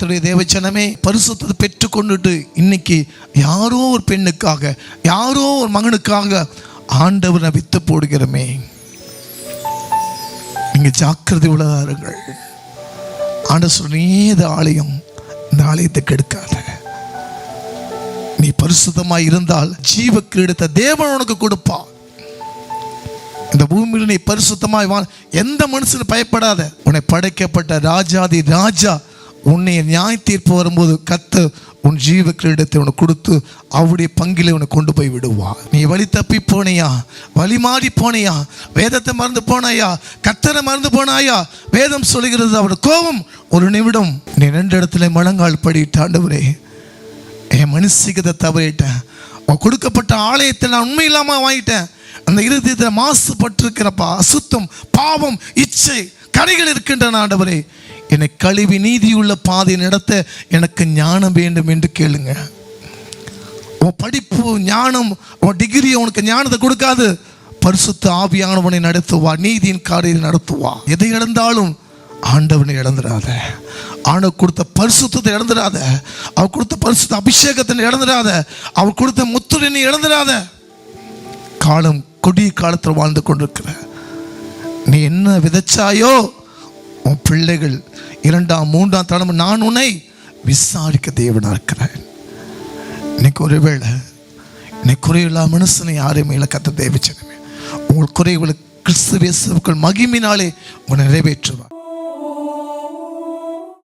கர்த்தருடைய தேவச்சனமே, பரிசுத்தத்தை பெற்றுக்கொண்டுட்டு இன்னைக்கு யாரோ ஒரு பெண்ணுக்காக, யாரோ ஒரு மகனுக்காக ஆண்டவரை வித்து போடுகிறோமே, நீங்க ஜாக்கிரதை உள்ளதாருங்கள். ஆண்டவர் சொன்னீத ஆலயம், இந்த ஆலயத்தை கெடுக்காத. நீ பரிசுத்தமாய் இருந்தால் ஜீவ கிரீடத்தை தேவன் உனக்கு கொடுப்பா. இந்த பூமியில் நீ பரிசுத்தமாய் எந்த மனுஷனும் பயப்படாத. உன்னை படைக்கப்பட்ட ராஜாதி ராஜா உன்னை நியாய தீர்ப்பு வரும்போது கர்த்தர் உன் ஜீவ கிரீடத்தை உனக்கு கொடுத்து அவருடைய பங்கிலே உன்னை கொண்டு போய் விடுவா. நீ வழி தப்பி போனையா, வழி மாறி போனையா, வேதத்தை மறந்து போனாயா, கர்த்தரை மறந்து போனாயா, வேதம் சொல்கிறது அவருடைய கோபம் ஒரு நிமிடம். நீ 2 இடத்துல முழங்கால் படிட்டு, ஆண்டவரே என் மனுஷிகத்தை தவறிட்டேன், கொடுக்கப்பட்ட ஆலயத்தை நான் உண்மை இல்லாமல் வாங்கிட்டேன், அந்த இருதயத்தில் மாசுபட்டிருக்கிறப்பா, அசுத்தம், பாவம், இச்சை, கரைகள் இருக்கின்றன, ஆண்டவரே என்னை கழுவி நீதியுள்ள பாதை நடத்த எனக்கு ஞானம் வேண்டும் என்று கேளுங்க. உன் படிப்பு ஞானம், உன் டிகிரி உனக்கு ஞானத்தை கொடுக்காது. பரிசுத்த ஆவியானவனை நடத்துவா, நீதியின் காரியத்தை நடத்துவா. எதை இழந்தாலும் ஆண்டவனை இழந்துடாத. ஆண்டவர் கொடுத்த பரிசுத்தத்தை இழந்துடாத. அவர் கொடுத்த பரிசுத்த அபிஷேகத்தை இழந்துடாத. அவர் கொடுத்த முத்துரை இழந்துடாத. காலம் கொடிய காலத்தில் வாழ்ந்து கொண்டிருக்கிற நீ என்ன விதைச்சாயோ உன் பிள்ளைகள் 2ஆம் 3ஆம் தலைமுறை நான் உன்னை விசாரிக்க தேவனா இருக்கிறேன். இன்னைக்கு ஒருவேளை இன்னைக்கு குறையில்லா மனுஷனை யாரையுமே இல்லை கத்த தேவச்சனமே. உங்கள் குறைகளை கிறிஸ்து இயேசுவுக்குள் மகிமையினாலே உன்னை நிறைவேற்றுவார்.